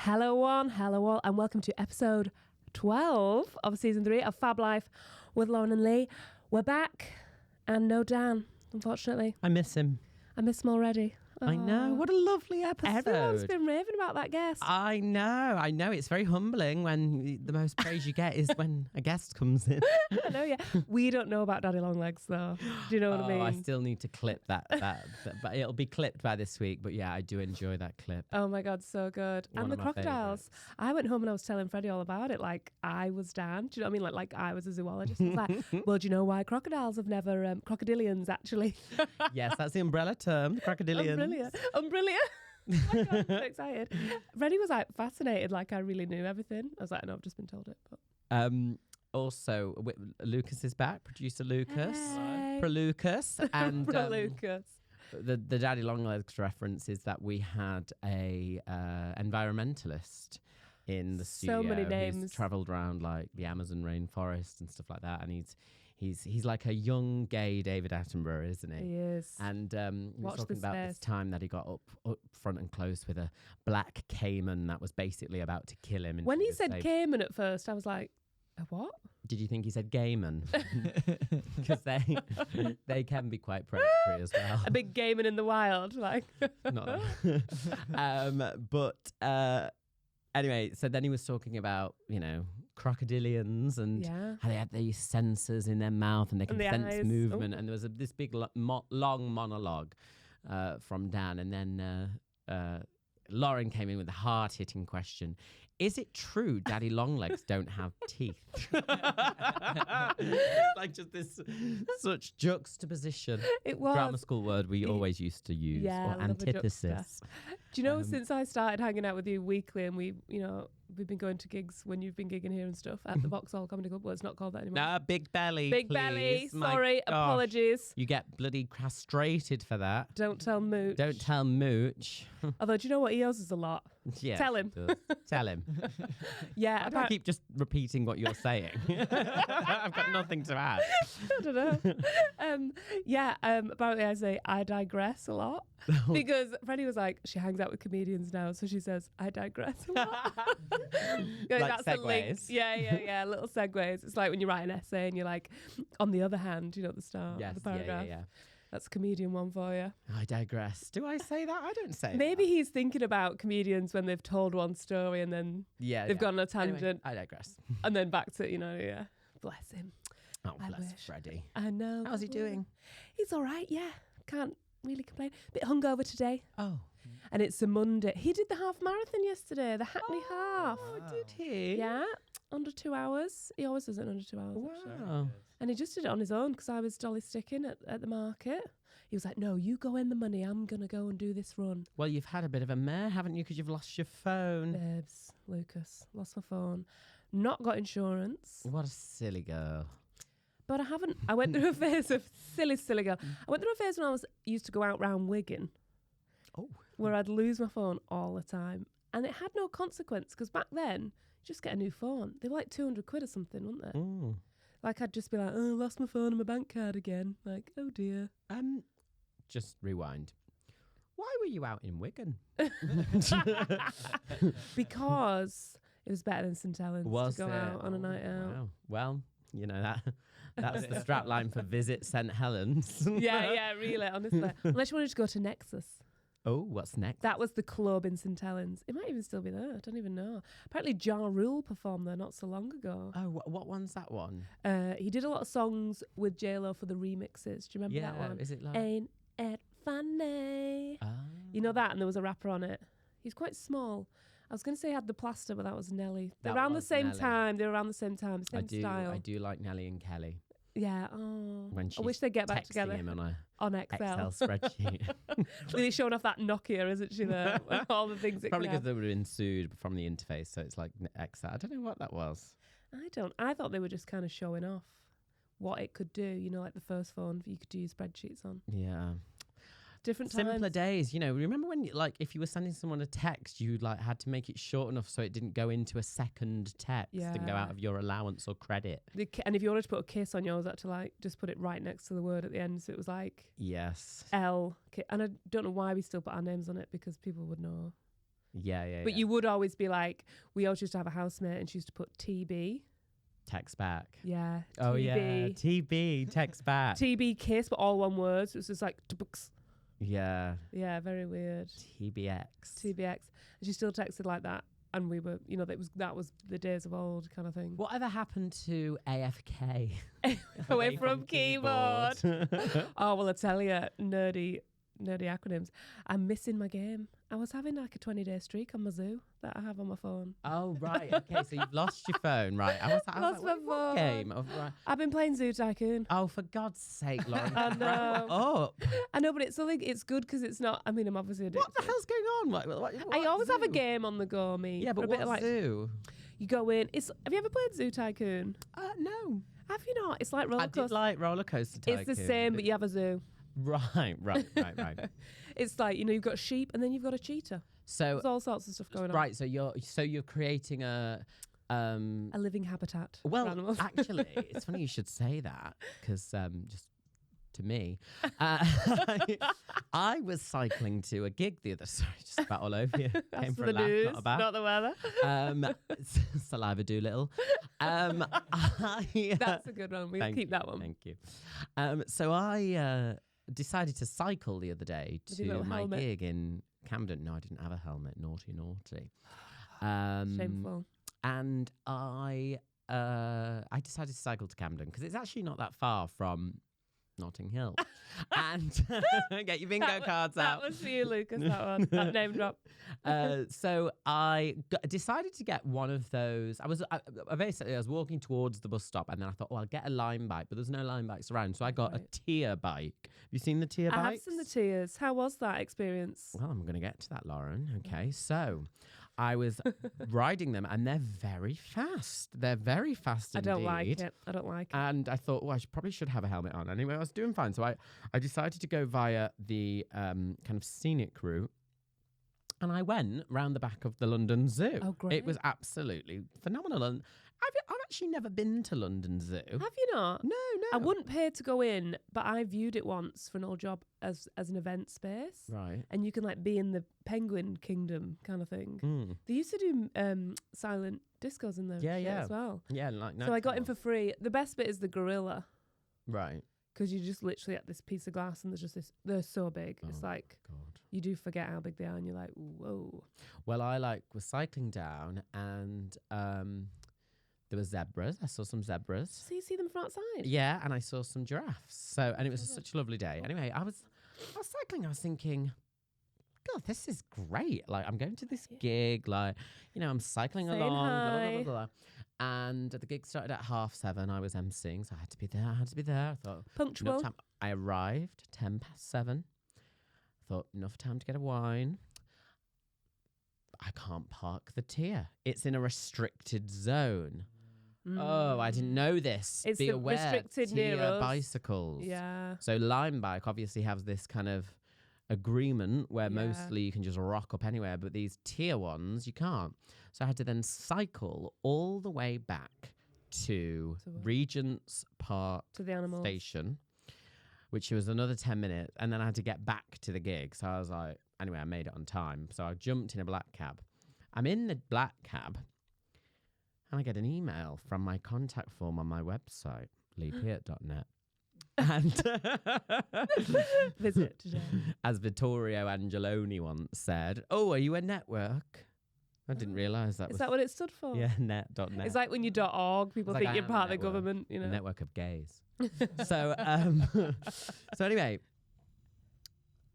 Hello one, hello all, and welcome to episode 12 of season 3 of Fab Life with Lauren and Lee. We're back, and no Dan, unfortunately. I miss him. I miss him already. I know. What a lovely episode. Everyone's been raving about that guest. I know. It's very humbling when the most praise you get is when a guest comes in. I know, yeah. We don't know about Daddy Longlegs, though. Do you know what I mean? I still need to clip that, but it'll be clipped by this week. But yeah, I do enjoy that clip. Oh my God, so good. One and of the my crocodiles. favourites. I went home and I was telling Freddie all about it, like I was Dan. Do you know what I mean? Like I was a zoologist. I was like, well, do you know why crocodiles have never, crocodilians actually? Yes, that's the umbrella term, the crocodilians. Umbrella. Oh my God, I'm so excited. Freddie was like fascinated, like I really knew everything. I was like, no, I've just been told it. But Also, Lucas is back, producer Lucas. Hey. Pro Lucas. And Lucas. the Daddy Longlegs reference is that we had a environmentalist in the studio. So many who's names. travelled around like the Amazon rainforest and stuff like that, and he's like a young gay David Attenborough, isn't he? He is. And he was Watch talking this about space. this time that he got up front and close with a black caiman that was basically about to kill him. When he said Cayman at first, I was like, a what? Did you think he said gayman? Because they can be quite predatory as well. A big Cayman in the wild, like. Not that. Anyway, so then he was talking about, crocodilians and how they had these sensors in their mouth and they can sense eyes. movement. And there was this big long monologue from Dan. And then Lauren came in with a hard-hitting question. Is it true Daddy Longlegs don't have teeth? Like just this such juxtaposition. It was. Grammar school word we always used to use. Yeah, I or love a antithesis. Do you know, since I started hanging out with you weekly and we've been going to gigs when you've been gigging here and stuff at the Vauxhall Comedy Club. Well, it's not called that anymore. No, big belly. Big please. belly. My Sorry, gosh. apologies. You get bloody castrated for that. Don't tell Mooch. Don't tell Mooch. Although, do you know what? He owes us a lot. Yeah, Tell him. Tell him. Yeah. I don't keep just repeating what you're saying. I've got nothing to add. I don't know. Apparently I say I digress a lot because Freddie was like, she hangs out with comedians now, so she says I digress a lot. Like that's the link. segues. Yeah, little segues. It's like when you write an essay and you're like, on the other hand, the start Yes, of the paragraph. yeah. That's comedian one for you. I digress. Do I say that? I don't say Maybe that. he's thinking about comedians when they've told one story and then they've gone on a tangent. Anyway, I digress. And then back to, bless him. Oh, I bless wish. Freddie. I know. How's he doing? He's all right, yeah. Can't really complain. Bit hungover today. Oh. And it's a Monday. He did the half marathon yesterday, the Hackney half. Oh, did he? Yeah, under 2 hours. He always does it in under 2 hours. Actually. Wow. And he just did it on his own because I was dolly sticking at the market. He was like, no, you go in the money. I'm going to go and do this run. Well, you've had a bit of a mare, haven't you? Because you've lost your phone. Babes, Lucas, lost my phone. Not got insurance. What a silly girl. But I haven't. I went through a phase of silly girl. I went through a phase when I used to go out round Wigan. Oh. Where I'd lose my phone all the time. And it had no consequence because back then, you just get a new phone. They were like 200 quid or something, weren't they? Mm. Like I'd just be like, oh, lost my phone and my bank card again. Like, oh dear. Just rewind. Why were you out in Wigan? Because it was better than St Helens Was to go it? out on a night out. Wow. Well, that's the strap line for Visit St Helens. Yeah, really, honestly. Unless you wanted to go to Nexus. Oh, what's next? That was the club in St Helens. It might even still be there. I don't even know. Apparently, Ja Rule performed there not so long ago. Oh, what one's that one? He did a lot of songs with J-Lo for the remixes. Do you remember that one? Is it like... Ain't it funny? Ah. You know that? And there was a rapper on it. He's quite small. I was going to say he had the plaster, but that was Nelly. They're That around the was same Nelly. time. They're around the same time. Same style. I do like Nelly and Kelly. Yeah. Oh. When I wish they'd get back texting together him on Excel spreadsheet. Really showing off that Nokia, isn't she? There, all the things it Probably could because have. they would have been sued from the interface, so it's like Excel. I don't know what that was. I thought they were just kind of showing off what it could do. Like the first phone you could do spreadsheets on. Yeah. Different Simpler times. days, remember when if you were sending someone a text, you had to make it short enough so it didn't go into a second text and go out of your allowance or credit. And if you wanted to put a kiss on yours, you had to just put it right next to the word at the end, so it was like yes, L. And I don't know why we still put our names on it because people would know. Yeah. But you would always be like, we always used to have a housemate and she used to put TB. Text back. Yeah. Oh, TB. yeah. TB, text back. TB kiss, but all one word. So it was just like, Yeah. yeah, very weird. TBX. TBX. And she still texted like that. And we were, that was the days of old kind of thing. Whatever happened to AFK? Away from keyboard. Oh, well, I tell you, nerdy acronyms. I'm missing my game. I was having like a 20-day streak on my zoo that I have on my phone. Oh, right. Okay, so you've lost your phone, right? I was Lost like, my what phone. game? Oh, right. I've been playing Zoo Tycoon. Oh, for God's sake, Lauren. I know. Up. I know, but it's something. It's good because it's not. I mean, I'm obviously addicted. What the hell's going on? What I always have a zoo? game on the go, me. Yeah, but a what bit of like zoo? you go in. Have you ever played Zoo Tycoon? No. Have you not? It's like roller I did coaster. like Roller Coaster Tycoon. It's the same, but you have a zoo. Right. It's like you've got sheep and then you've got a cheetah. So There's all sorts of stuff going on. right, so you're creating a living habitat. well, for animals. actually, it's funny you should say that because just to me, I was cycling to a gig the other. Sorry, just about all over you. That's Came for the a laugh, news, not a bath. not the weather. Saliva Doolittle. That's a good one. We'll keep that one. Thank you. So I decided to cycle the other day With your to little my helmet. gig in Camden. No, I didn't have a helmet. Naughty. Shameful. And I decided to cycle to Camden because it's actually not that far from Notting Hill. And get your bingo cards out. That was for you, Lucas, that one. That name drop. So I decided to get one of those. I was walking towards the bus stop and then I thought, I'll get a Lime bike, but there's no Lime bikes around. So I got a Tier bike. Have you seen the Tier bikes? I have seen the Tears. How was that experience? Well, I'm going to get to that, Lauren. Okay, so I was riding them and they're very fast. They're very fast indeed. I don't like it. And I thought, I probably should have a helmet on. Anyway, I was doing fine. So I decided to go via the kind of scenic route. And I went round the back of the London Zoo. Oh, great. It was absolutely phenomenal. And I've actually never been to London Zoo. Have you not? No. I wouldn't pay to go in, but I viewed it once for an old job as an event space. Right. And you can like be in the Penguin Kingdom kind of thing. Mm. They used to do silent discos in there Yeah. as well. Yeah, like So I got in for free. The best bit is the gorilla. Right. Because you're just literally at this piece of glass and there's just this, they're so big. Oh, it's like, God. you do forget how big they are and you're like, whoa. Well, I was cycling down and there were zebras. I saw some zebras. So you see them from outside? Yeah, and I saw some giraffes. So, and it was such a lovely day. Anyway, I was cycling. I was thinking, God, this is great. Like, I'm going to this gig. Like, I'm cycling Saying along. Blah, hi. blah, blah, blah, blah. And the gig started at 7:30. I was emceeing, so I had to be there. I thought, Punctual. enough time. I arrived 7:10. Thought, enough time to get a wine. I can't park the Tier. It's in a restricted zone. Oh, I didn't know this. It's Be the aware, restricted near Tier us. bicycles. Yeah. So Lime Bike obviously has this kind of agreement where Yeah. mostly you can just rock up anywhere, but these Tier ones you can't. So I had to then cycle all the way back to Regent's Park To the animals. Station, which was another 10 minutes, and then I had to get back to the gig. So I was like, anyway, I made it on time. So I jumped in a black cab. I'm in the black cab, and I get an email from my contact form on my website, leepeart.net. And Visit today. as Vittorio Angeloni once said, "Oh, are you a network?" I didn't realise that Is was... that what it stood for? Yeah, net.net. It's like when you're .org, people It's like, think I you're am a part of the network. government, A network of gays. So, so anyway,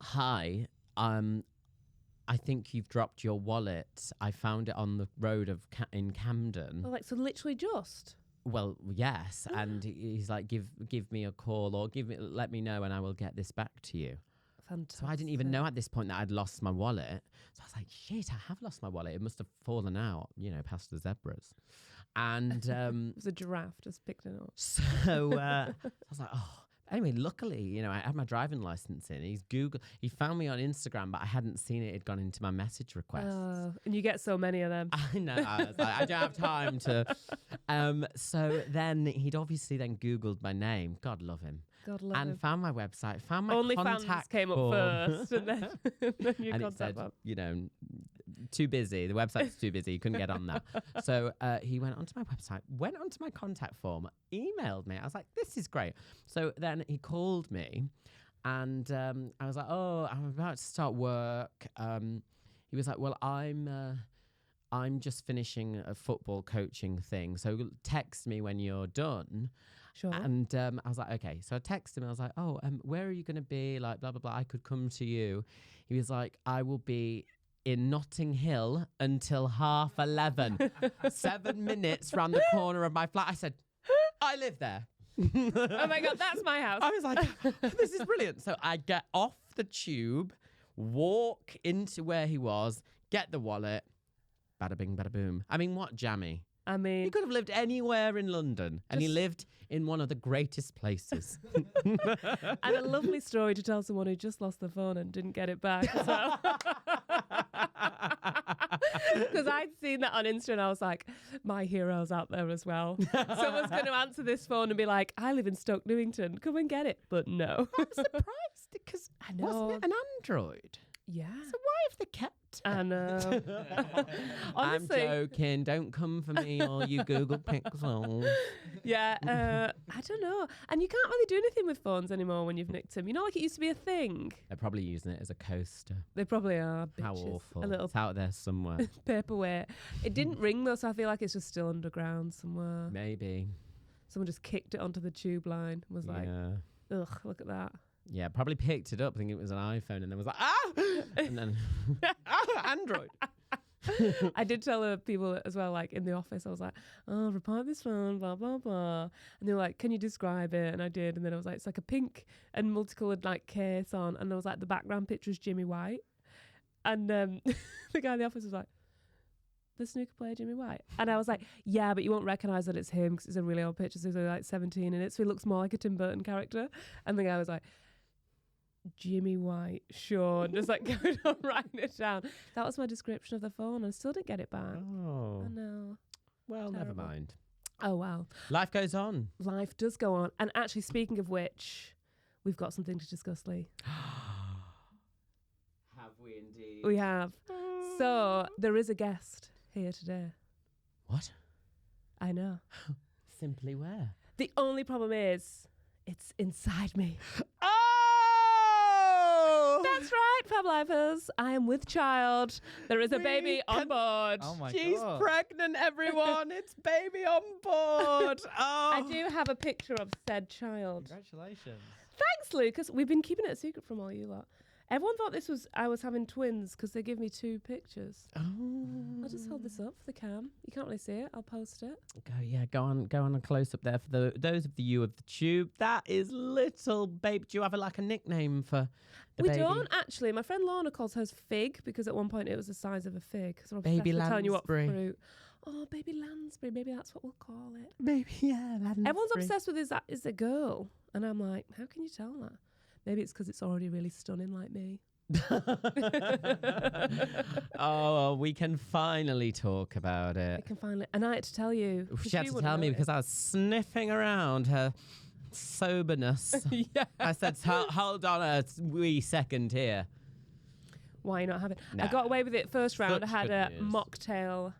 hi. I think you've dropped your wallet. I found it on the road in Camden. Oh, like, so literally just? Well, yes. And he's like, give me a call or let me know and I will get this back to you. Fantastic. So I didn't even know at this point that I'd lost my wallet. So I was like, shit, I have lost my wallet. It must have fallen out, past the zebras. And It was a giraffe, just picked it up. so I was like, oh. Anyway, luckily, I had my driving license in. He found me on Instagram, but I hadn't seen it. It'd gone into my message requests. And you get so many of them. I know. I was like, I don't have time to. So then he'd obviously then Googled my name. God love him. God love And him. found my website. Found my Only contact fans came up form. first, and then your And it contact said, form. too busy. The website's too busy. He couldn't get on that. So he went onto my website, went onto my contact form, emailed me. I was like, this is great. So then he called me and I was like, oh, I'm about to start work. He was like, well, I'm just finishing a football coaching thing. So text me when you're done. Sure. And I was like, okay. So I texted him. I was like, oh, where are you going to be? Like, blah, blah, blah. I could come to you. He was like, I will be in Notting Hill until 11:30. 7 minutes round the corner of my flat. I said, I live there. Oh my God, that's my house. I was like, this is brilliant. So I get off the tube, walk into where he was, get the wallet. Bada bing, bada boom. I mean, what jammy? I He mean, could have lived anywhere in London, and he lived in one of the greatest places. and a lovely story to tell someone who just lost their phone and didn't get it back as well. Because I'd seen that on Insta and I was like, my hero's out there as well. Someone's going to answer this phone and be like, I live in Stoke Newington, come and get it. But no. I'm surprised because I know. wasn't it an Android? Yeah. So why have they kept it? I know. I'm Honestly, joking. Don't come for me, all you Google Pixels. yeah, I don't know. And you can't really do anything with phones anymore when you've nicked them. You know, like it used to be a thing. They're probably using it as a coaster. They probably are. Bitches. How awful. A little It's out there somewhere. paperweight. It didn't ring though, so I feel like it's just still underground somewhere. Maybe. Someone just kicked it onto the tube line and was like, Yeah. ugh, look at that. Yeah, probably picked it up thinking it was an iPhone and then was like, ah! And then, Android. I did tell the people as well, like in the office, I was like, oh, report this phone, blah, blah, blah. And they were like, can you describe it? And I did. And then I was like, it's like a pink and multicolored like case on. And there was like the background picture is Jimmy White. And the guy in the office was like, the snooker player Jimmy White. And I was like, yeah, but you won't recognise that it's him because it's a really old picture. So he's only like 17 in it. So he looks more like a Tim Burton character. And the guy was like, Jimmy White, sure. And just like going on writing it down. That was my description of the phone. I still didn't get it back. Oh. I know. Well, Terrible. never mind. Oh, wow. Life goes on. Life does go on. And actually, speaking of which, we've got something to discuss, Lee. Have we indeed? We have. So there is a guest here today. What? I know. Simply where? The only problem is it's inside me. Oh! That's right, Fab Lifers. I am with child. There is a baby on board. Oh my She's God. pregnant, everyone. It's baby on board. Oh. I do have a picture of said child. Congratulations. Thanks, Lucas. We've been keeping it a secret from all you lot. Everyone thought I was having twins because they give me 2 pictures. Oh. I'll just hold this up for the cam. You can't really see it. I'll post it. Go on a close up there for those of you of the tube. That is little babe. Do you have a nickname for the We baby? don't actually. My friend Lorna calls hers Fig because at one point it was the size of a fig. So Baby obsessed with telling you what Lansbury. fruit. Oh, baby Lansbury. Maybe that's what we'll call it. Maybe, yeah. Everyone's obsessed with is a girl, and I'm like, how can you tell that? Maybe it's because it's already really stunning like me. Oh, we can finally talk about I it. can finally, and I had to tell you. 'cause She had you to wouldn't tell me notice. because I was sniffing around her soberness. Yeah. I said, hold on a wee second here. Why not have it? I Nah. got away with it first round. I Such had good a news. mocktail.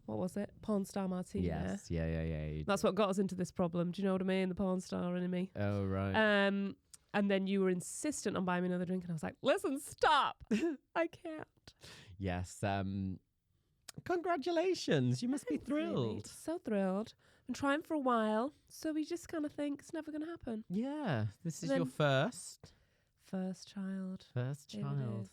What was it? Porn star martini. Yes, yeah. You That's what got us into this problem. Do you know what I mean? The porn star enemy. Oh, right. And then you were insistent on buying me another drink, and I was like, "Listen, stop! I can't." Yes. Congratulations. You must be thrilled. Really, so thrilled. Been trying for a while, so we just kind of think it's never going to happen. Yeah. This is Then- your first First child. First Here it child. is.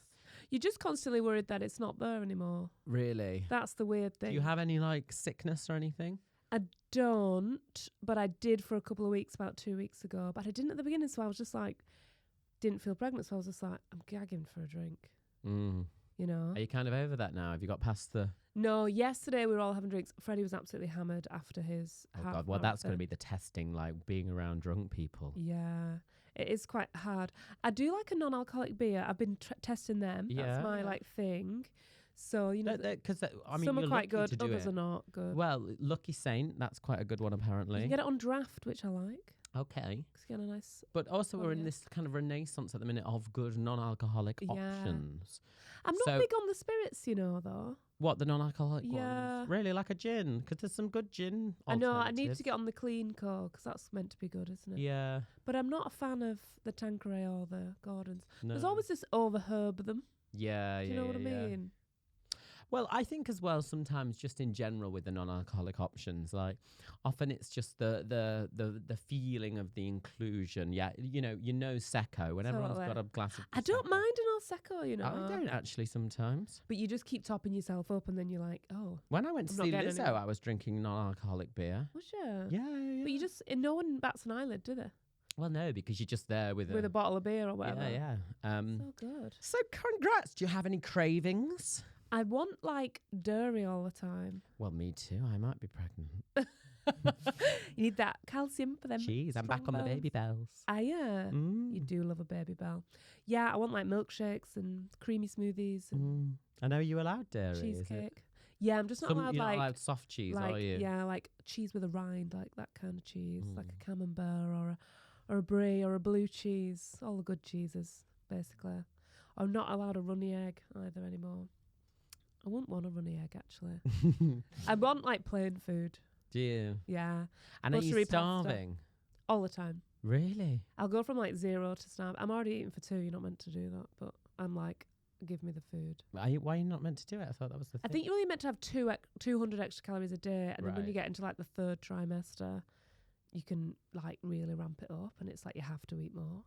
You're just constantly worried that it's not there anymore. Really? That's the weird thing. Do you have any sickness or anything? I don't, but I did for a couple of weeks, about 2 weeks ago. But I didn't at the beginning, so I was just like, didn't feel pregnant. So I was just like, I'm gagging for a drink, Mm. you know? Are you kind of over that now? Have you got past the... No, yesterday we were all having drinks. Freddie was absolutely hammered after his Oh, half God. Well, that's going to marathon. be the testing, being around drunk people. Yeah, it is quite hard. I do like a non-alcoholic beer. I've been testing them. Yeah. That's my thing. So, you know, Because, I mean, some are you're quite lucky good, to do others it. are not good. Well, Lucky Saint, that's quite a good one, You apparently. can get it on draft, which I like. Okay. Get a nice. But also, Oh, we're in yeah. this kind of renaissance at the minute of good non-alcoholic Yeah. options. I'm not So- big on the spirits, though. What, the non-alcoholic Yeah. ones? Really, like a gin? Because there's some good gin I know. I need to alternatives. get on the clean core because that's meant to be good, isn't it? Yeah. But I'm not a fan of the Tanqueray or the Gordons. No. There's always this overherb them. Yeah, Do yeah, you know what I yeah. mean? Well, I think as well sometimes just in general with the non-alcoholic options, like often it's just the feeling of the inclusion. Yeah, you know Secco when everyone's Totally. got a glass of. I don't Prosecco. mind an Prosecco, I don't actually sometimes. But you just keep topping yourself up, and then you're like, oh, When I went to I'm not see getting Lizzo, any. I was drinking non-alcoholic beer. was you? Yeah. But you just, no one bats an eyelid, do they? Well, no, because you're just there with With a bottle of beer or whatever. Yeah. So good. So congrats. Do you have any cravings? I want like dairy all the time. Well, me too. I might be pregnant. You need that calcium for them. Jeez, I'm back on strong the baby bones. bells. Yeah. You do love a baby bell. Yeah, I want like milkshakes and creamy smoothies and I know you allowed dairy. Is it? cheesecake. Yeah, I'm just not allowed you're like not allowed soft cheese, like are you? yeah, like cheese with a rind, like that kind of cheese, like a camembert or a brie or a blue cheese, all the good cheeses basically. I'm not allowed a runny egg either anymore. I wouldn't want a runny egg actually. I want like plain food. Do you? Yeah, And are you Buttery pasta. starving? all the time. Really? I'll go from like 0 to starve. I'm already eating for 2. You're not meant to do that, but I'm like, give me the food. Why are you not meant to do it? I thought that was the I thing. think you're only meant to have 200 extra calories a day, and then when you Right. get into like the 3rd trimester, you can like really ramp it up, and it's like you have to eat more.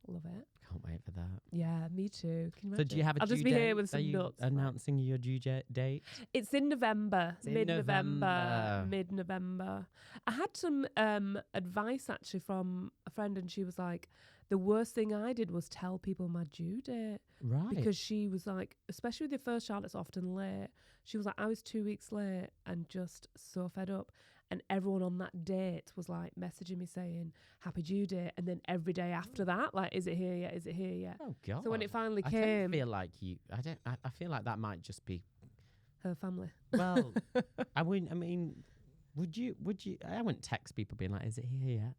Love it. Can't wait for that. Yeah, me too. Can you So do you have a I'll due just be date? here with Are some you nuts. announcing your due date? It's in November, It's in mid-November, November. mid-November. I had some advice actually from a friend, and she was like, the worst thing I did was tell people my due date. Right. Because she was like, especially with your first child, it's often late. She was like, I was 2 weeks late and just so fed up. And everyone on that date was like messaging me saying, happy due date. And then every day after that, like, is it here yet? Is it here yet? Oh God. So when it finally I came, don't feel like you. I feel like that might just be. her family. Well, I mean, would you? I wouldn't text people being like, "Is it here yet?"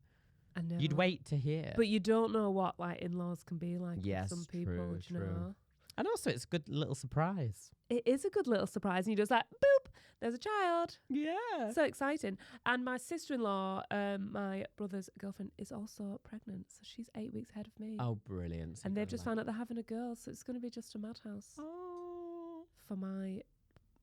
I know. You'd wait to hear. But you don't know what like in-laws can be like with Yes, some people, true, do you know? and also, it's a good little surprise. It is a good little surprise. And you're just like, boop, there's a child. Yeah. So exciting. And my sister-in-law, my brother's girlfriend, is also pregnant. So she's 8 weeks ahead of me. Oh, brilliant! So And they've you're just like, found out they're having a girl. So it's going to be just a madhouse Oh. for my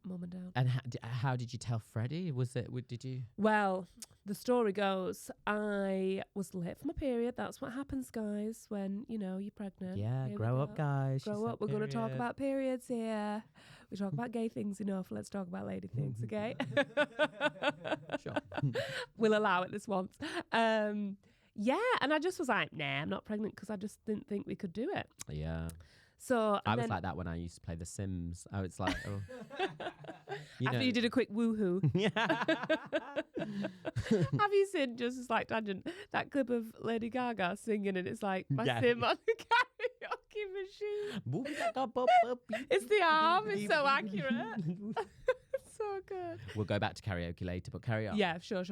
mum and dad. And how did you tell Freddie? Was it? Did you? Well, the story goes, I was late for my period. That's what happens, guys, when, you're pregnant. Yeah, Here we grow up, go. guys. Grow up. We're going to talk about periods here. We talk about gay things enough. Let's talk about lady things, okay? Sure. We'll allow it this once. Yeah, and I just was like, nah, I'm not pregnant because I just didn't think we could do it. Yeah. So I and was then like that when I used to play The Sims. I was like, oh. after you did a quick woohoo. Yeah. Have you seen, just as like tangent, that clip of Lady Gaga singing and it's like my Yeah. sim on the karaoke machine? It's the arm. It's so accurate. So good. We'll go back to karaoke later, but carry on. Yeah, sure.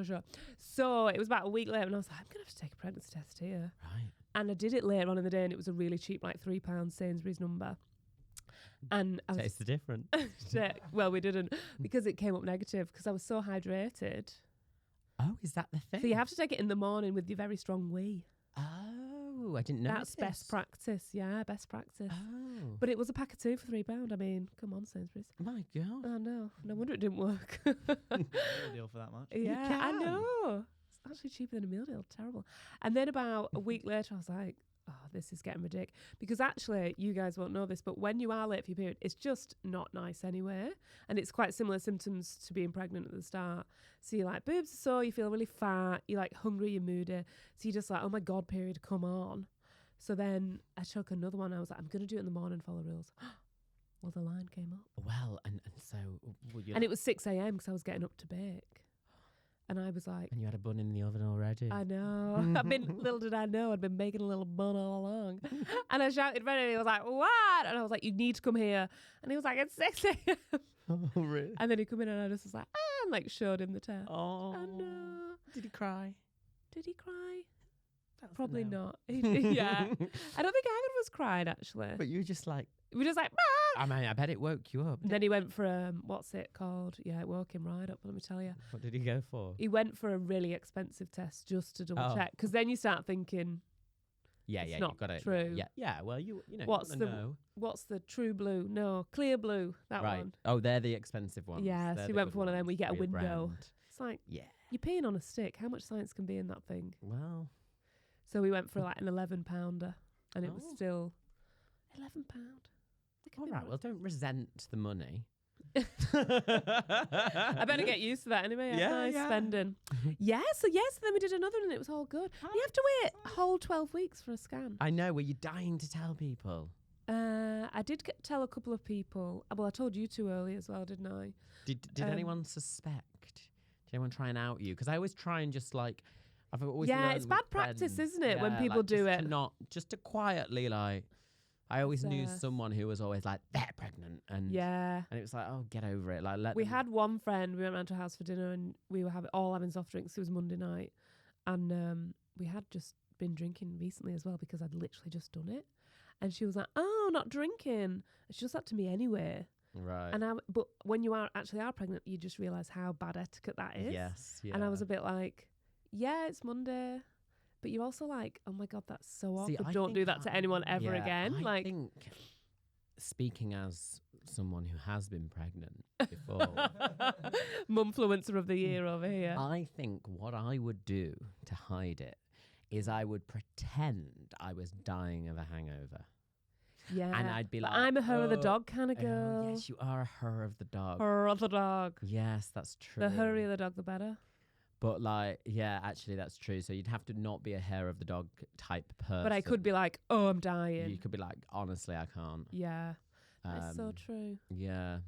So it was about a week later and I was like, I'm going to have to take a pregnancy test here. Right. And I did it later on in the day and it was a really cheap, like £3 Sainsbury's number. And I was Taste the difference. well, we didn't because it came up negative because I was so hydrated. Oh, is that the thing? So you have to take it in the morning with your very strong wee. Oh, I didn't know. That's best practice. Yeah, best practice. Oh. But it was a pack of 2 for £3. I mean, come on, Sainsbury's. My God. I know. No wonder it didn't work. Real deal for that much. Yeah, I can. know. It's actually cheaper than a meal deal. Terrible. And then about a week later, I was like, oh, this is getting ridiculous. Because actually, you guys won't know this, but when you are late for your period, it's just not nice anyway. And it's quite similar symptoms to being pregnant at the start. So you're like, boobs are sore, you feel really fat, you're like hungry, you're moody. So you're just like, oh my God, period, come on. So then I took another one. I was like, I'm going to do it in the morning, follow rules. Well, the line came up. Well, and so. And it was 6 a.m. because I was getting up to bake. And I was like, And you had a bun in the oven already. I know. Little did I know, I'd been making a little bun all along. And I shouted Fred and he was like, what? And I was like, you need to come here. And he was like, it's 6 a.m. Oh, really? And then he come in and I just was like, and like showed him the test. Oh. I know. Did he cry? Did he cry? That was a Probably no. not. Yeah. I don't think either of us cried, actually. But you were just like, We were just like, I mean, I bet it woke you up. and then he went for, what's it called? Yeah, it woke him right up, let me tell you. What did he go for? He went for a really expensive test just to double check. Because then you start thinking, Yeah, it's yeah, not you got it. true. Yeah. Well, you know, What's you wanna the- know. what's the true blue? No, clear blue, that Right. one. Oh, they're the expensive ones. Yeah, so They're he the went good for one of them. ones. We get a Real window. brand. It's like, Yeah. you're peeing on a stick. How much science can be in that thing? Well. So we went for like an 11 pounder, and it was Oh. still £11. All right. Well, don't resent the money. I better get used to that anyway. Yeah, Nice yeah. spending. Yes, then we did another one and it was all good. You have to wait a whole 12 weeks for a scan. I know. Were you dying to tell people? I did tell a couple of people. Well, I told you two early as well, didn't I? Did Um, anyone suspect? Did anyone try and out you? Because I always try and just like, I've always Yeah, learned it's with bad practice, friends, isn't it, when yeah, people like, do just it? to not just to quietly like. I always knew It's, someone who was always like, they're pregnant, and Yeah. and it was like, oh, get over it. Like, let We them- had one friend, we went round to her house for dinner and we were all having soft drinks. It was Monday night. And we had just been drinking recently as well because I'd literally just done it. And she was like, oh, not drinking. And she does that to me anyway. right. But when you are pregnant, you just realise how bad etiquette that is. Yes. Yeah. And I was a bit like, yeah, it's Monday. But you're also like, oh my God, that's so See, awkward. I Don't think do that to anyone ever yeah, again. I think, speaking as someone who has been pregnant before, Mumfluencer of the year over here. I think what I would do to hide it is I would pretend I was dying of a hangover. Yeah. And I'd be But like, I'm a her of the "Oh, dog kind of oh, girl. yes, you are a her of the dog. Her of the dog. Yes, that's true. The hurrier the dog, the better. But like, yeah, actually, that's true. So you'd have to not be a hair of the dog type person. But I could be like, oh, I'm dying. You could be like, honestly, I can't. Yeah. That's so true. Yeah.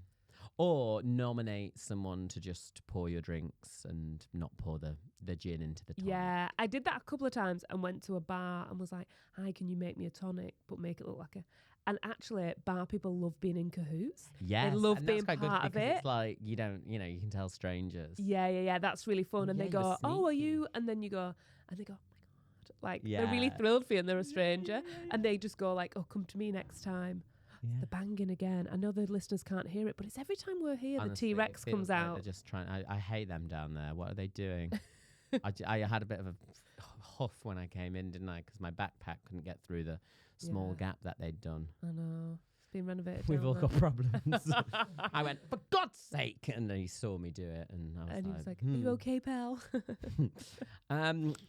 Or nominate someone to just pour your drinks and not pour the gin into the tonic. Yeah. I did that a couple of times and went to a bar and was like, hi, can you make me a tonic, but make it look like a... And actually, bar people love being in cahoots. Yes. love and being that's quite part good of because it. It's like, you don't, you can tell strangers. Yeah. That's really fun. And Yeah, they you're go, oh, are sneaky. you? And then you go, and they go, oh my God. Like, they're really Yeah. thrilled for you and they're a stranger. And they just go like, oh, come to me next time. Yeah. The banging again. I know the listeners can't hear it, but it's every time we're here, Honestly, the it T-Rex feels comes like out. They're just trying. I hate them down there. What are they doing? I had a bit of a huff when I came in, didn't I? Because my backpack couldn't get through the small Yeah. gap that they'd done. I know. It's been renovated. We've down all there. got problems. I went, for God's sake! And then he saw me do it, and I was And he like, was like, are you okay, pal?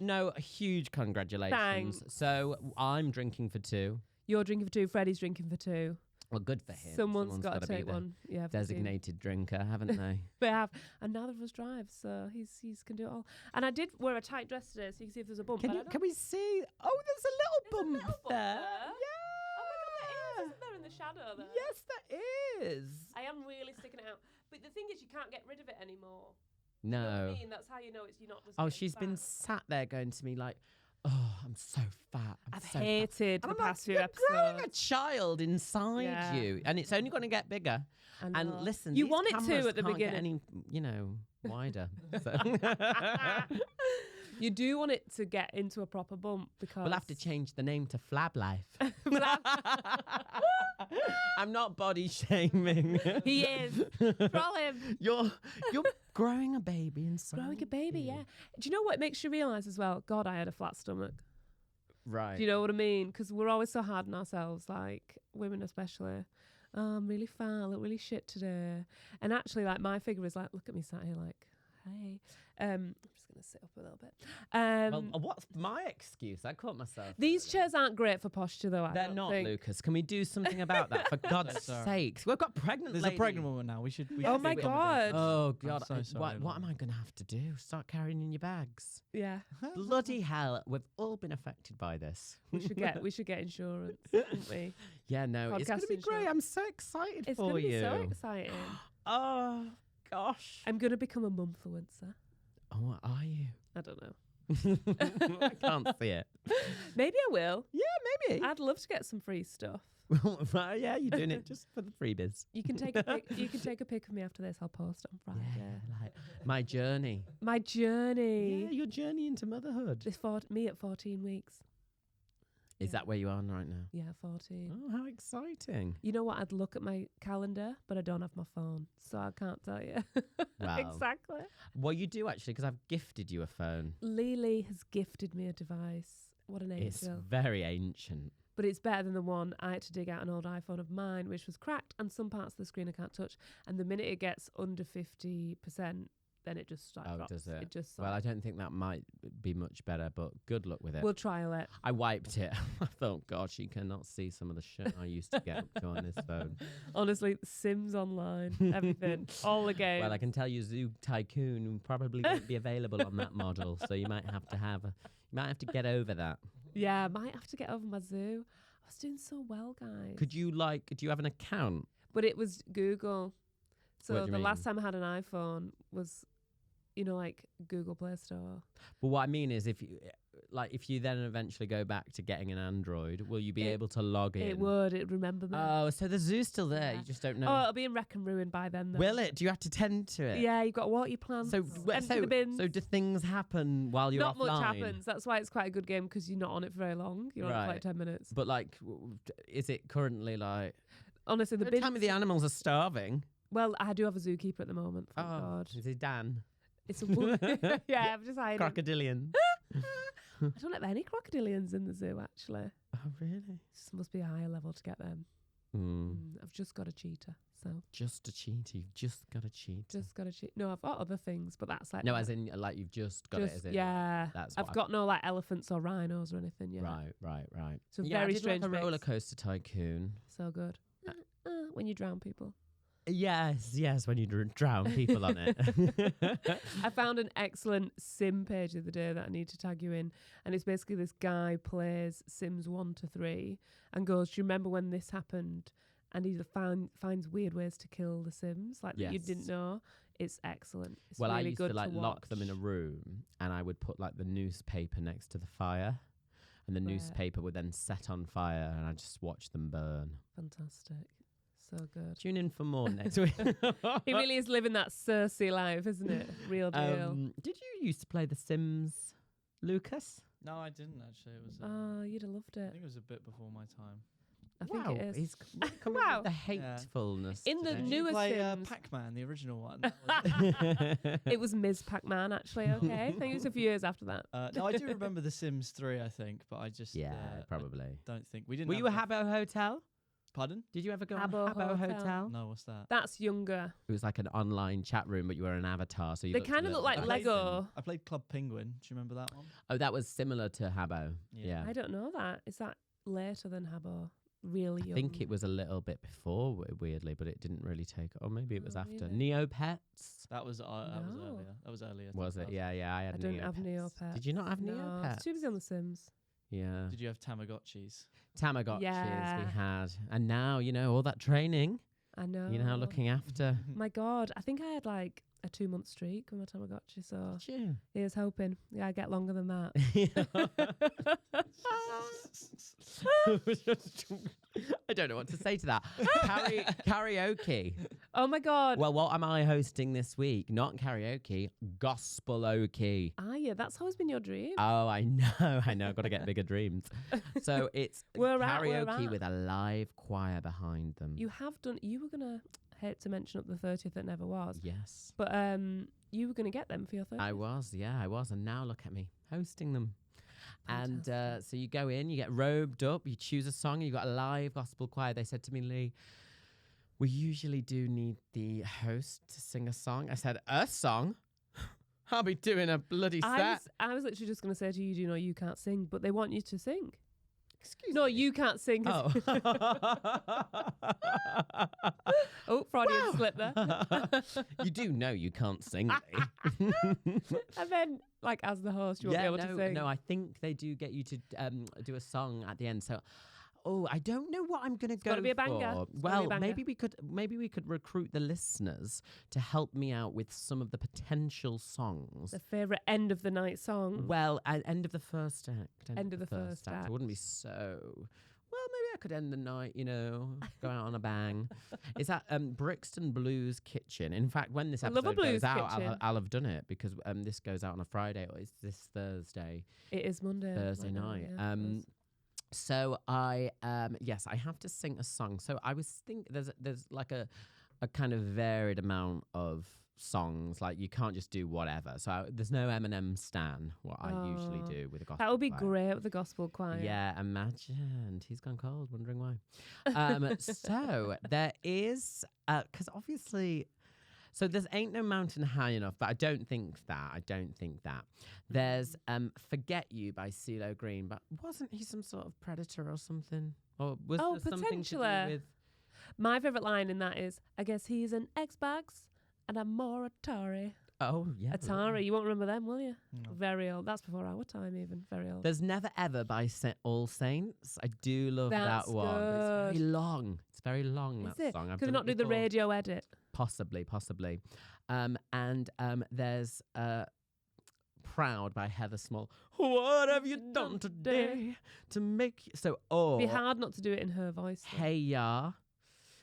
No, a huge congratulations. Thanks. So I'm drinking for two. You're drinking for two. Freddie's drinking for two. Well, good for him. Someone's got gotta to be take the one. Yeah, for the team. Designated drinker, haven't they? They have. And neither of us drive, so he's can do it all. And I did wear a tight dress today, so you can see if there's a bump. but I don't- Can we see? Oh, there's a little There's a bump little bump there. there. Yeah. Oh my God, there is, isn't there, in the shadow there? Yes, there is. I am really sticking it out. But the thing is, you can't get rid of it anymore. You know what I No. mean? That's how you know you're not just Oh, getting she's been fat. sat there going to me like, "Oh, I'm so fat. I've so fat." hated And the I'm like, past few "You're growing a episodes. child inside Yeah. you, and it's only going to get bigger." I And know. listen, you these want it cameras to at the can't get beginning. any, wider. So You do want it to get into a proper bump because we'll have to change the name to Fab Life. I'm not body shaming. He is. Troll him. You're growing a baby inside. Growing a baby, you. yeah. Do you know what makes you realise as well? God, I had a flat stomach. Right. Do you know what I mean? Because we're always so hard on ourselves, like women especially. Oh, I'm really fat, I look really shit today. And actually, like, my figure is like, look at me sat here like, hey. I'm just going to sit up a little bit. Well, what's my excuse? I caught myself. These chairs aren't great for posture, though, I They're don't not, think. Lucas. Can we do something about that? For God's sorry. sakes. We've got pregnant There's lady. a pregnant woman now. We should. Oh should my accommodate. God. Oh, God. so sorry, what am Lauren. I going to have to do? Start carrying in your bags? Yeah. Bloody hell. We've all been affected by this. We should get insurance, wouldn't we? Yeah, no. It's going to be Podcast great. insurance. I'm so excited It's for going to you. be so exciting. Oh, gosh. I'm going to become a mumfluencer. Oh, what are you? I don't know. I can't see it. Maybe I will. Yeah, maybe. I'd love to get some free stuff. Well, yeah, you're doing it just for the freebies. You can take a pic. You can take a pic of me after this. I'll post it on Friday. Yeah, like my journey. My journey. Yeah, your journey into motherhood. Me at 14 weeks. Is that where you are right now? Yeah, 14. Oh, how exciting. You know what? I'd look at my calendar, but I don't have my phone, so I can't tell you. Wow. Exactly. Well, you do actually, because I've gifted you a phone. Lily has gifted me a device. What an It's angel. very ancient. But it's better than the one I had to dig out an old iPhone of mine, which was cracked, and some parts of the screen I can't touch. And the minute it gets under 50%, then it just Oh, drops. does it? just Well, I don't think that might be much better, but good luck with it. We'll trial it. I wiped it. I thought, God, she cannot see some of the shit I used to get up to on this phone. Honestly, Sims Online, everything, all the games. Well, I can tell you, Zoo Tycoon probably won't be available on that model, so you might have to get over that. Yeah, I might have to get over my zoo. I was doing so well, guys. Do you have an account? But it was Google. What So do you the last mean? time I had an iPhone was, like Google Play Store. But what I mean is, if you then eventually go back to getting an Android, will you be able to log in? It'd remember me. Oh, so the zoo's still there. Yeah. You just don't know. Oh, it'll be in wreck and ruin by then, though. Will it? Do you have to tend to it? Yeah, you've got to water your plants, So, empty the bins. so do things happen while you're Not offline? much happens. That's why it's quite a good game, because you're not on it for very long. You're on it for like Right. 10 minutes. But is it currently like? Honestly, the Don't bins... tell me the animals are starving. Well, I do have a zookeeper at the moment, thank Oh, God. is it Dan? It's a woman. Yeah, I've just hired him. Crocodilian. I don't have any crocodilians in the zoo, actually. Oh, really? This must be a higher level to get them. I've just got a cheetah, so... Just a cheetah. You've just got a cheetah. Just got a cheetah. No, I've got other things, but that's like... No, as in like you've just got it. As in, yeah. That's I've what got no like elephants or rhinos or anything yet. Right. So Yeah, very I did strange like a mix. roller coaster tycoon. So good. When you drown people. Yes, when you drown people on it. I found an excellent sim page the other day that I need to tag you in, and it's basically this guy plays Sims 1 to 3 and goes, "Do you remember when this happened?" And he finds weird ways to kill the Sims, like that you didn't Yes. know. It's excellent. It's Well, really I used good to like lock them in a watch. room, and I would put like the newspaper next to the fire, and the Right. newspaper would then set on fire, and I just watch them burn. Fantastic. So good. Tune in for more next week. He really is living that Cersei life, isn't it? Real deal. Did you used to play The Sims, Lucas? No, I didn't actually. It was. Oh, you'd have loved I it. think it was a bit before my time. I think it is. He's coming Wow. with the hatefulness. In the today. new- Newer Did you play Sims. Pac-Man, the original one. That was- It was Ms. Pac-Man, actually, okay? I think it was a few years after that. no, I do remember The Sims 3, I think, but I just Yeah, I probably. don't think we didn't. Were you a have Habbo Hotel? Pardon? Did you ever go Habbo on Habbo Hotel? Hotel? No, what's that? That's younger. It was like an online chat room, but you were an avatar. So you They looked a kind of little look like bit played Lego. I played Club Penguin. Do you remember that one? Oh, that was similar to Habbo. Yeah. Yeah. I don't know that. Is that later than Habbo? Really I young? think it was a little bit before, weirdly, but it didn't really take. Or maybe it was Oh, after. really? Neopets. That was No. earlier. That was earlier. Was it? 2000. Yeah. I had I don't have Neopets. Neopets. Did you not have No, Neopets? it's too busy on The Sims. Yeah. Did you have Tamagotchis? Tamagotchis Yeah. we had. And now, all that training, I know. looking after. My God, I think I had like a 2-month streak with my Tamagotchi, so Did you? here's hoping. Yeah, I get longer than that. I don't know what to say to that. Karaoke. Oh my God. Well, what am I hosting this week? Not karaoke, gospel-oke. Yeah, that's always been your dream. Oh, I know. I've got to get bigger dreams. So it's Where at, karaoke with a live choir behind them. You have done. You were gonna hate to mention up the 30th that never was, Yes. but you were gonna get them for your 30th. I was, and now look at me hosting them. And Fantastic. so you go in, you get robed up, you choose a song, you got a live gospel choir. They said to me, Lee, we usually do need the host to sing a song. I said, a song? I'll be doing a bloody set. I was literally just gonna say to you, do you know you can't sing, but they want you to sing. Excuse No, me. you can't sing. Oh. Oh, Freudian slip there. You do know you can't sing, Lee. And then, like, as the host, you won't be able to sing. No, I think they do get you to do a song at the end. So, I don't know what I'm gonna go gotta be a banger. for. It's gotta be a Well, banger. maybe we could recruit the listeners to help me out with some of the potential songs. The favourite end of the night song. Well, at end of the first act. End of the first I act. wouldn't be so. Well, maybe I could end the night, go out on a bang. It's at Brixton Blues Kitchen. In fact, when this I love a episode goes blues out, kitchen. I'll have done it because this goes out on a Friday, or it's this Thursday. It is Monday. Thursday right now, night. yeah, it is. So I have to sing a song. So I was thinking there's like a kind of varied amount of songs. Like you can't just do whatever. So there's no Eminem stan, what I usually do with a gospel That would be choir. great with the gospel choir. Yeah, imagine. He's gone cold, wondering why. So there is, because obviously, so there's Ain't No Mountain High Enough, but I don't think that. There's Forget You by CeeLo Green, but wasn't he some sort of predator or something? Or was there something to do potentially. with... My favourite line in that is, I guess he's an Xbox and I'm more Atari. Oh, yeah. Atari, you won't remember them, will you? No. Very old. That's before our time even. Very old. There's Never Ever by All Saints. I do love That's that one. But it's very good. long. It's very long, Is that it? song. I've Could we done not it do the before. radio edit? Possibly. And there's Proud by Heather Small. What have you done today to make you... So, It'd be hard not to do it in her voice. though. Hey Ya.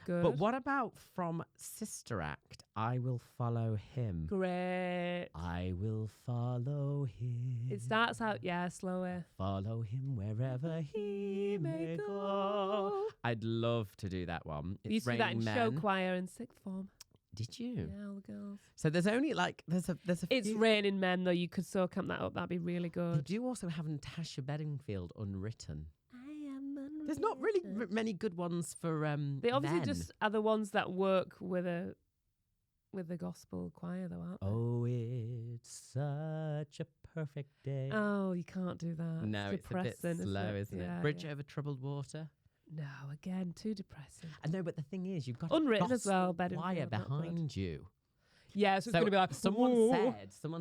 Good. But what about from Sister Act, I Will Follow Him? Great. I will follow him. It starts out, slower. Follow him wherever he may go. I'd love to do that one. We used to do that in Raining show Men. choir in sixth form. Did you? Yeah, all the girls. So there's only like there's a It's few. Raining Men, though. You could so camp that up. That'd be really They good. do also have Natasha Bedingfield unwritten. I am There's not really unwritten. many good ones for They obviously men. just are the ones that work with the gospel choir, though, aren't they? Oh, it's such a perfect day. Oh, you can't do that. No, it's a bit depressing, slow, isn't Yeah, it? Bridge yeah. over troubled water. No, again, too depressing. I know, but the thing is, you've got Unwritten a as well, gospel choir Bedingfield, not good. behind you. Yeah, so it's going to be like, someone "Whoa."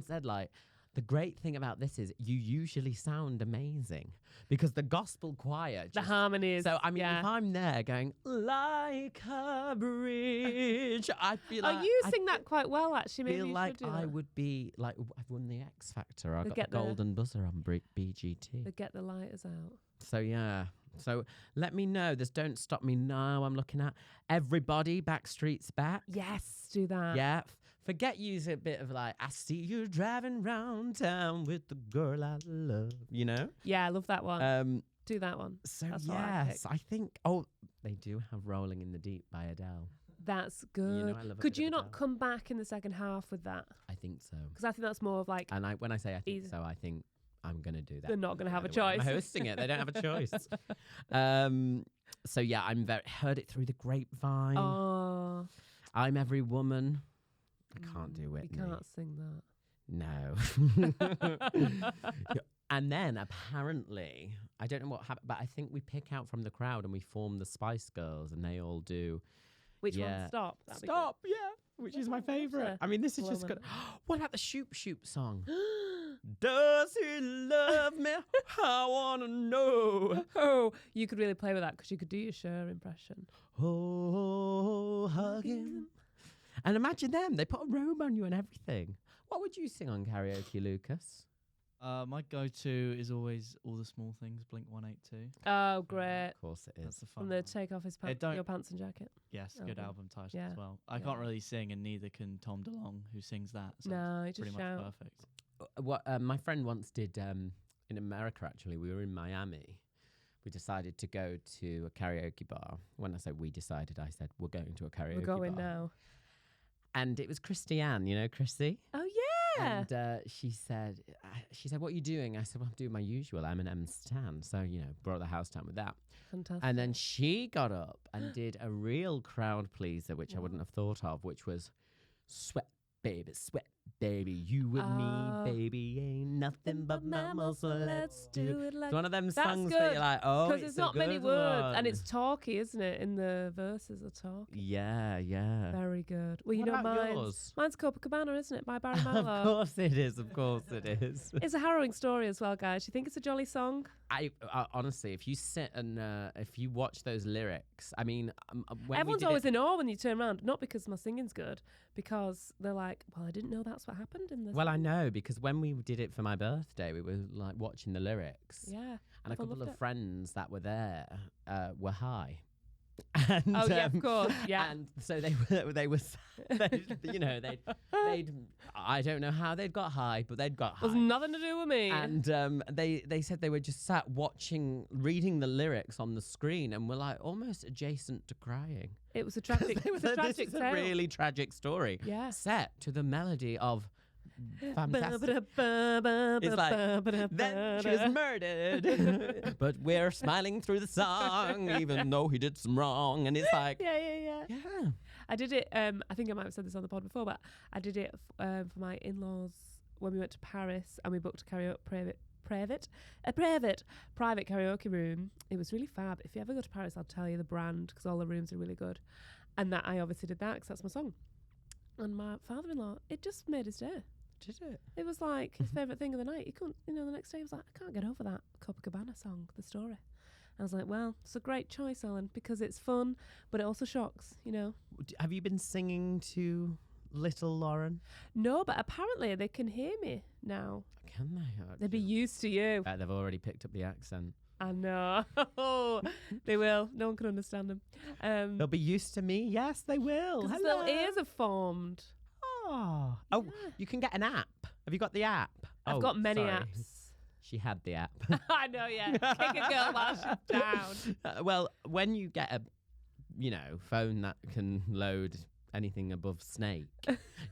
said like, the great thing about this is you usually sound amazing because the gospel choir. The Just, harmony is. so I mean, yeah. if I'm there going like a bridge, I feel like You sing that quite well, actually. Maybe feel you like should do I that. would be like I've won the X Factor. I They got get the the- golden buzzer on BGT. They get the lighters out. So yeah. So let me know. There's Don't Stop Me Now. I'm looking at Everybody. Backstreet's Back. Yes, do that. Yeah. Forget You's a bit of like, I see you driving round town with the girl I love, Yeah, I love that one. Do that one. So That's what I yes, I think, they do have Rolling in the Deep by Adele. That's good. I love a Could bit of you not Adele. come back in the second half with that? I think so. Because I think that's more of like, And when I say I think Easy. so, I think I'm going to do that. they're not going to have a By the way. choice. I'm hosting it. They don't have a choice. So yeah, heard it through the grapevine. Oh. I'm Every Woman. I can't do You Whitney. can't sing that. No. And then apparently, I don't know what happened, but I think we pick out from the crowd and we form the Spice Girls and they all do Which Yeah. one? Stop. That'd be good. Stop, yeah, which is my favourite. I mean, this is Well, just well. good. What about the Shoop Shoop song? Does he love me? I want to know. Oh, you could really play with that because you could do your Cher impression. Oh, hug him. And imagine them. They put a robe on you and everything. What would you sing on karaoke, Lucas? My go-to is always All the Small Things, Blink 182. Oh, great. Of course it That's is. the fun From the one. Take Off His don't- Your Pants and Jacket. Yes, Oh, good okay. album title Yeah. as well. I Yeah. can't really sing, and neither can Tom DeLonge, who sings that. So No, it's you pretty just much shout. perfect. What my friend once did in America, actually, we were in Miami. We decided to go to a karaoke bar. When I say we decided, I said we're going to a karaoke We're going bar. now. And it was Christiane, Chrissy? Oh, yeah. And she said, what are you doing? I said, well, I'm doing my usual Eminem stan. So, brought the house down with that. Fantastic. And then she got up and did a real crowd pleaser, which I wouldn't have thought of, which was sweat, baby, you and Oh. me, baby, ain't nothing but mammals, so let's do it. like It's one of them That's songs that good, you're like, oh, because it's there's a not many good words, one. and it's talky, isn't it? In the verses are talky. Yeah. Very good. Well, you What know, about yours? mine's Copacabana, isn't it? By Barry Of Manilow. course it is. It's a harrowing story as well, guys. You think it's a jolly song? I honestly, if you sit and if you watch those lyrics, I mean, when Everyone's we did always it, in awe when you turn around. Not because my singing's good, because they're like, well, I didn't know that's what happened in this. Well, I know, because when we did it for my birthday, we were like watching the lyrics. Yeah. And a everyone couple loved of it. friends that were there were high. And, Oh, yeah, of course. Yeah. And so they were, they'd, I don't know how they'd got high, but they'd got high. Was nothing to do with me. And they said they were just sat reading the lyrics on the screen, and were like almost adjacent to crying. It was a tragic, They were it's a like, tragic this is tale. a really tragic story. Yeah. Set to the melody of fantastic. It's like, then she was murdered, but we're smiling through the song, even though he did some wrong. And it's like, Yeah. yeah. I did it. I think I might have said this on the pod before, but I did it for my in-laws when we went to Paris, and we booked a private karaoke room. It was really fab. If you ever go to Paris, I'll tell you the brand, because all the rooms are really good. And that I obviously did that because that's my song. And my father-in-law, it just made his day. Did it? It was like his favourite thing of the night. He couldn't, the next day he was like, I can't get over that Copacabana song, The Story. I was like, well, it's a great choice, Ellen, because it's fun, but it also shocks, Have you been singing to little Lauren? No, but apparently they can hear me now. Can they? They'd be used to you. They've already picked up the accent. I know. They will. No one can understand them. They'll be used to me. Yes, they will. 'Cause his Hello. little ears have formed. Oh, Yeah. you can get an app. Have you got the app? I've got many sorry. apps. She had the app. I know, yeah. Kick a girl while she's down. Well, when you get a, phone that can load anything above Snake,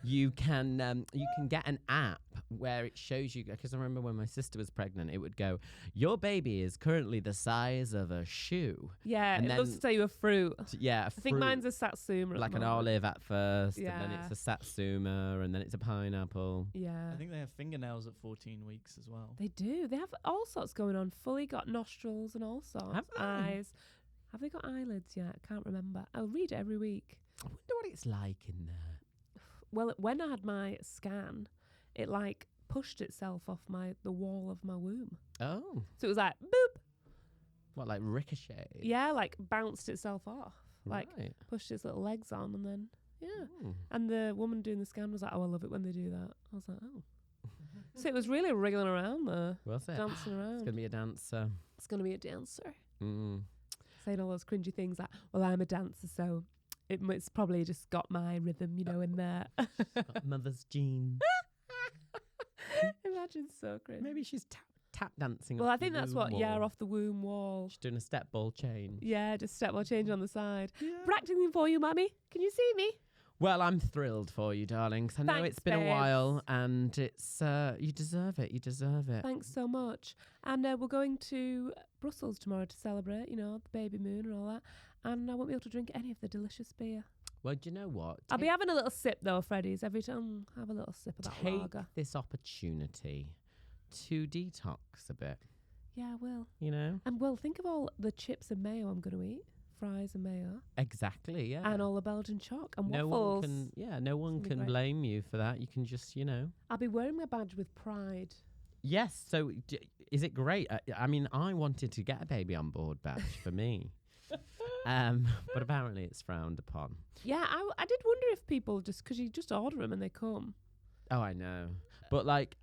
you can get an app where it shows you. Because I remember when my sister was pregnant, it would go, "Your baby is currently the size of a shoe." Yeah, And it loves then- to tell you a fruit. Yeah, I think mine's a satsuma. at like the an moment. olive at first, and then Yeah. it's a satsuma, and then it's a pineapple. Yeah. I think they have fingernails at 14 weeks as well. They do. They have all sorts going on. Fully got nostrils and all sorts. Have they? Eyes. Have they got eyelids yet? I can't remember. I'll read it every week. I wonder what it's like in there. Well, when I had my scan, it like pushed itself off the wall of my womb. Oh, So it was like boop. what, like ricochet? Yeah, like bounced itself off. Like right. pushed its little legs on, and then yeah. Hmm. And the woman doing the scan was like, "Oh, I love it when they do that." I was like, "Oh." So it was really wriggling around there, Was it? dancing It's around. gonna be a dancer. It's gonna be a dancer. Mm. Saying all those cringy things like, well, I'm a dancer, so it's probably just got my rhythm, in there. Got mother's gene. Imagine, so cringe. Maybe she's tap dancing. Well, off I think the that's womb what, wall. off the womb wall. She's doing a step ball change. Yeah, just step or change on the side. Yeah. Practicing for you, Mummy. Can you see me? Well, I'm thrilled for you, darling, 'cause I know Thanks, it's been a babes. while, and it's you deserve it. You deserve it. Thanks so much. And we're going to Brussels tomorrow to celebrate, the baby moon and all that. And I won't be able to drink any of the delicious beer. Well, do you know what? I'll be having a little sip, though, Freddy's. Every time have a little sip of that Take lager. this opportunity to detox a bit. Yeah, I will. And And think of all the chips and mayo I'm going to eat. Fries and mayo. exactly, yeah. And all the Belgian chalk and no waffles. one can, no one gonna be can great. blame you for that. You can just, I'll be wearing my badge with pride. Yes. So, is it great? I mean, I wanted to get a baby on board badge for me, but apparently it's frowned upon. Yeah, I did wonder if people because you just order them and they come. Oh, I know. But like,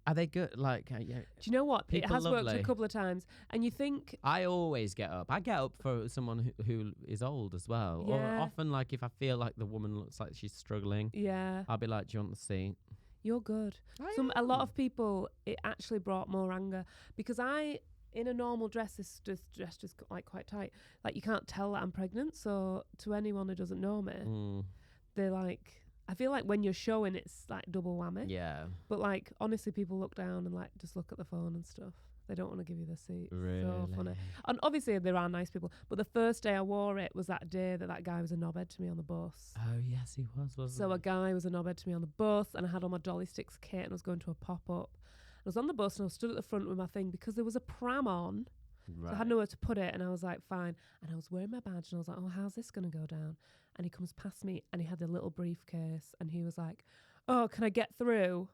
are they good? Like, yeah. Do you know what? People it has worked lovely. a couple of times, and you think, I always get up. I get up for someone who is old as well. Or Yeah. often, like, if I feel like the woman looks like she's struggling, yeah, I'll be like, "Do you want the seat?" you're good. A lot of people, it actually brought more anger because in a normal dress, this dress just like quite tight. Like you can't tell that I'm pregnant. So to anyone who doesn't know me, Mm, they're like, I feel like when you're showing, it's like double whammy. yeah, But like honestly, people look down and like just look at the phone and stuff. They don't want to give you the seat. really. So funny. And obviously there are nice people. But the first day I wore it was that day that guy was a knobhead to me on the bus. Oh yes, he wasn't So a guy was a knobhead to me on the bus, and I had all my dolly sticks kit, and I was going to a pop-up. I was on the bus and I was stood at the front with my thing because there was a pram on. Right. So I had nowhere to put it, and I was like, fine. And I was wearing my badge, and I was like, oh, how's this going to go down? And he comes past me, and he had a little briefcase, and he was like, oh, can I get through?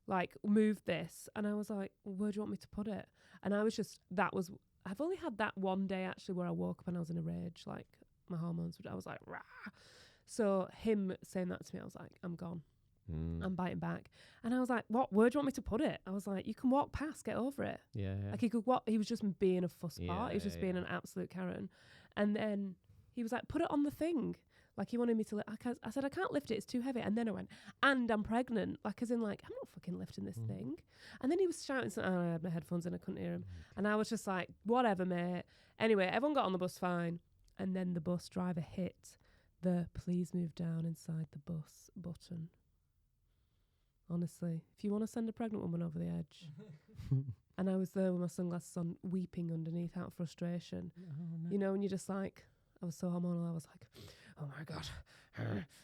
Like, move this. And I was like, where do you want me to put it? And I was just, I've only had that one day, actually, where I woke up and I was in a rage. Like, my hormones, I was like, rah. So him saying that to me, I was like, I'm gone. I'm biting back. And I was like, what, where do you want me to put it? I was like, you can walk past, get over it. Yeah. Like he could walk, he was just being a fussbot. He was just being yeah. an absolute Karen. And then he was like, put it on the thing. Like he wanted me to, I said, I can't lift it, it's too heavy. And then I went, and I'm pregnant. Like as in like, I'm not fucking lifting this thing. And then he was shouting something, I had my headphones in, I couldn't hear him. And I was just like, whatever, mate. Anyway, everyone got on the bus fine. And then the bus driver hit the please move down inside the bus button. Honestly, if you want to send a pregnant woman over the edge. And I was there with my sunglasses on, weeping underneath out of frustration. Oh, no. You know, and you're just like, I was so hormonal, I was like, oh my God.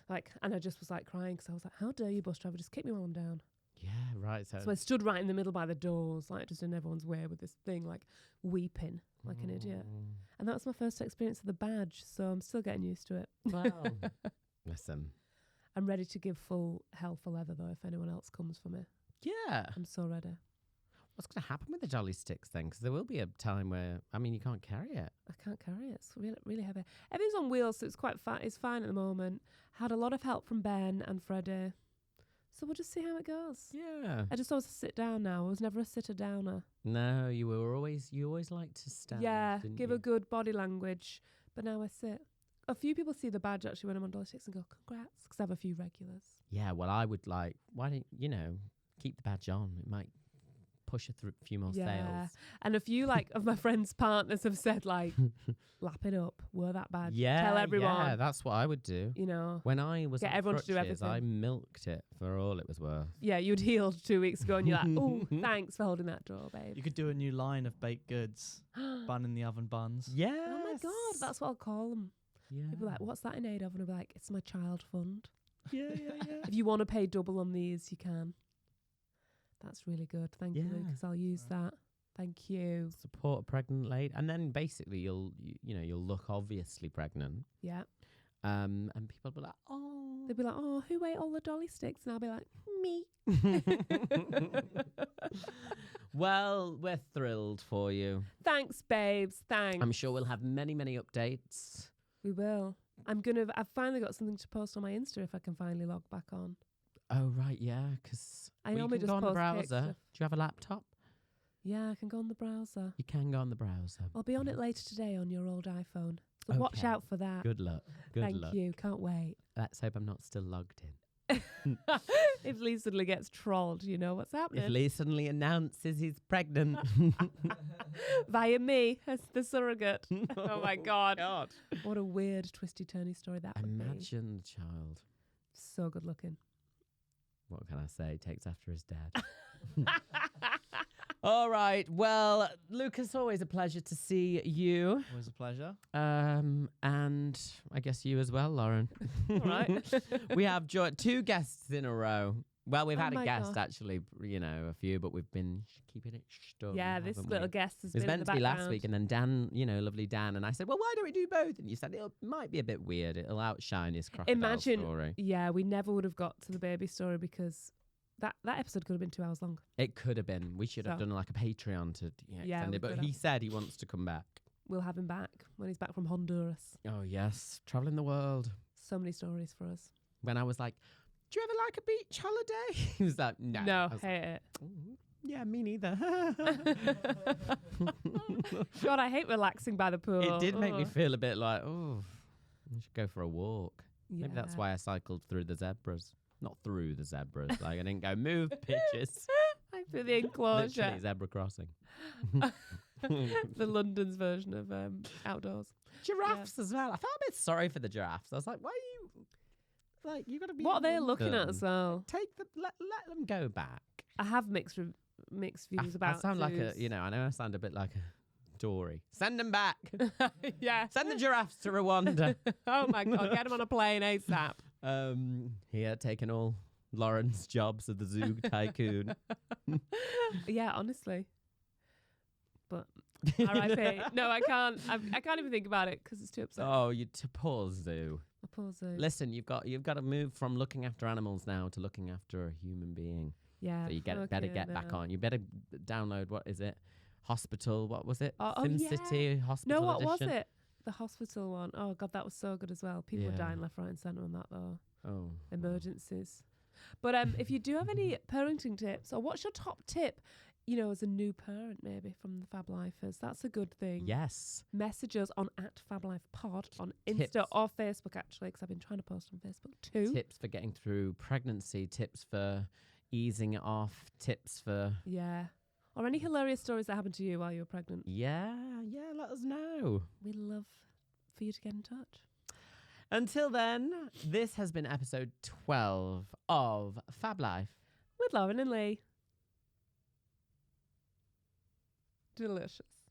Like, and I just was like crying because I was like, how dare you, bus driver, just kick me while I'm down. Yeah, right. So I stood right in the middle by the doors, like just in everyone's way with this thing, like weeping like an idiot. And that was my first experience of the badge, so I'm still getting used to it. Wow. Listen. I'm ready to give full hell for leather, though, if anyone else comes for me. Yeah. I'm so ready. What's going to happen with the dolly sticks then? Because there will be a time where, I mean, you can't carry it. I can't carry it. It's really, really heavy. Everything's on wheels, so it's quite fine. It's fine at the moment. Had a lot of help from Ben and Freddie. So we'll just see how it goes. Yeah. I just always sit down now. I was never a sitter downer. No, you always like to stand. Yeah, didn't give you? a good body language. But now I sit. A few people see the badge actually when I'm on dolly sticks and go, congrats, because I have a few regulars. Yeah, well, I would like, why don't keep the badge on? It might push a few more sales. And a few like of my friends' partners have said like, lap it up, wear that badge. Yeah, Tell everyone. Yeah, that's what I would do. You know. When I was Get on everyone to do crutches, I everything. milked it for all it was worth. Yeah, you'd healed 2 weeks ago and you're like, oh, thanks for holding that door, babe. You could do a new line of baked goods, bun in the oven buns. Yeah. Oh my God, that's what I'll call them. Yeah. People are like, what's that in aid of? And I'll be like, it's my child fund. Yeah. If you want to pay double on these, you can. That's really good. Thank you, Yeah. Lucas. I'll use that. Thank you. Support a pregnant lady, and then basically you'll look obviously pregnant. Yeah. And people will be like, oh. They'll be like, oh, who ate all the dolly sticks? And I'll be like, me. Well, we're thrilled for you. Thanks, babes. Thanks. I'm sure we'll have many, many updates. We will. I've finally got something to post on my Insta if I can finally log back on. Oh, right, yeah, because I you normally can just go on the post cake browser. stuff. Do you have a laptop? Yeah, I can go on the browser. You can go on the browser. I'll be on it later today on your old iPhone. So watch Okay. out for that. Good luck. Thank luck. you. Can't wait. Let's hope I'm not still logged in. If Lee suddenly gets trolled, you know what's happening. If Lee suddenly announces he's pregnant. Via me as the surrogate. Oh my God. God. What a weird, twisty-turny story that would be. Imagine the child. So good looking. What can I say? Takes after his dad. All right. Well, Lucas, always a pleasure to see you. Always a pleasure. And I guess you as well, Lauren. All right. We have two guests in a row. Well, we've Oh had a my guest, God. actually, a few, but we've been keeping it stum. Yeah, this haven't little we? guest has It was been in meant the to be background. last week, and then Dan, lovely Dan, and I said, well, why don't we do both? And you said, it might be a bit weird. It'll outshine his crocodile Imagine, story. yeah, we never would have got to the baby story because that episode could have been 2 hours long. It could have been. We should have So- done like a Patreon to Yeah, extend we it, but could he have. said he wants to come back. We'll have him back when he's back from Honduras. Oh, yes. Traveling the world. So many stories for us. When I was like, do you ever like a beach holiday? He was like, no. I was hate it. like, "Mm, yeah, me neither. God, I hate relaxing by the pool. It did make me Ugh. feel a bit like, oh, I should go for a walk. Maybe that's Yeah. why I cycled through the zebras. Not through the zebras. Like, I didn't go move pitches. I through the enclosure. Literally zebra crossing. The London's version of outdoors. Giraffes as well. I felt a bit sorry for the giraffes. I was like, why are you... Like, you got to be... What are they in looking at as them. well? Let them go back. I have mixed views about I sound like zoos. I know I sound a bit like a Dory. Send them back. Yeah. Send the giraffes to Rwanda. Oh my God, get them on a plane ASAP. Here, taking all Lauren's jobs of the zoo tycoon. Yeah, honestly. But R.I.P. No, I can't. I can't even think about it because it's too upsetting. Oh, you poor zoo. A poor zoo. Listen, you've got to move from looking after animals now to looking after a human being. Yeah. So you better okay, get back no. on. You better download, what is it? Hospital, what was it? Oh, SimCity Hospital No, what was Edition. it? The hospital one. Oh God, that was so good as well. People were Yeah. dying left, right, and centre on that though. Oh. Emergencies. But if you do have any parenting tips, or what's your top tip, you know, as a new parent, maybe from the Fab Lifers, that's a good thing. Yes. Message us on @FabLifePod on Insta Tips. or Facebook, actually, because I've been trying to post on Facebook too. Tips for getting through pregnancy, tips for easing it off, tips for... Yeah. Or any hilarious stories that happened to you while you were pregnant. Yeah, let us know. We'd love for you to get in touch. Until then, this has been episode 12 of Fab Life. With Lauren and Lee. Delicious.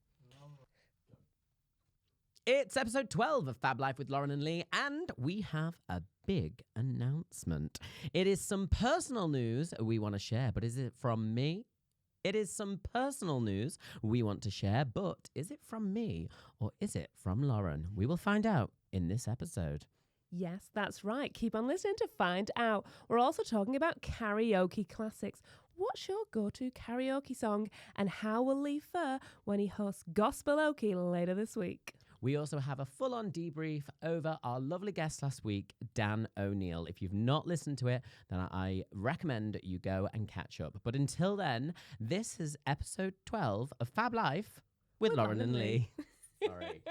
It's episode 12 of Fab Life with Lauren and Lee, and we have a big announcement. It is some personal news we want to share, but is it from me? It is some personal news we want to share, but is it from me or is it from Lauren? We will find out in this episode. Yes, that's right. Keep on listening to find out. We're also talking about karaoke classics. What's your go-to karaoke song, and how will Lee fare when he hosts Gospel-oke later this week? We also have a full-on debrief over our lovely guest last week, Dan O'Neill. If you've not listened to it, then I recommend you go and catch up. But until then, this is episode 12 of Fab Life with Lauren and Lee. Sorry.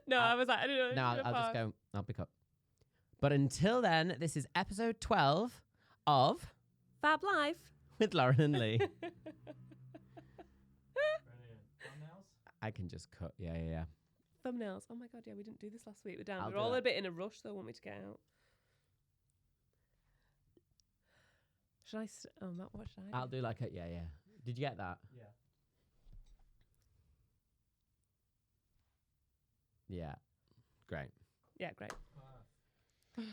No, I was like, I don't know. No, I'll just go. I'll pick up. But until then, this is episode 12 of Fab Life with Lauren and Lee. Brilliant. Thumbnails? I can just cut. Yeah. Thumbnails. Oh my God, yeah, we didn't do this last week. We're down. I'll We're do all that. a bit in a rush, though, want me to get out. Should I? What should I do? I'll do like a, yeah. Did you get that? Yeah. Yeah. Great. Yeah, great. Ah.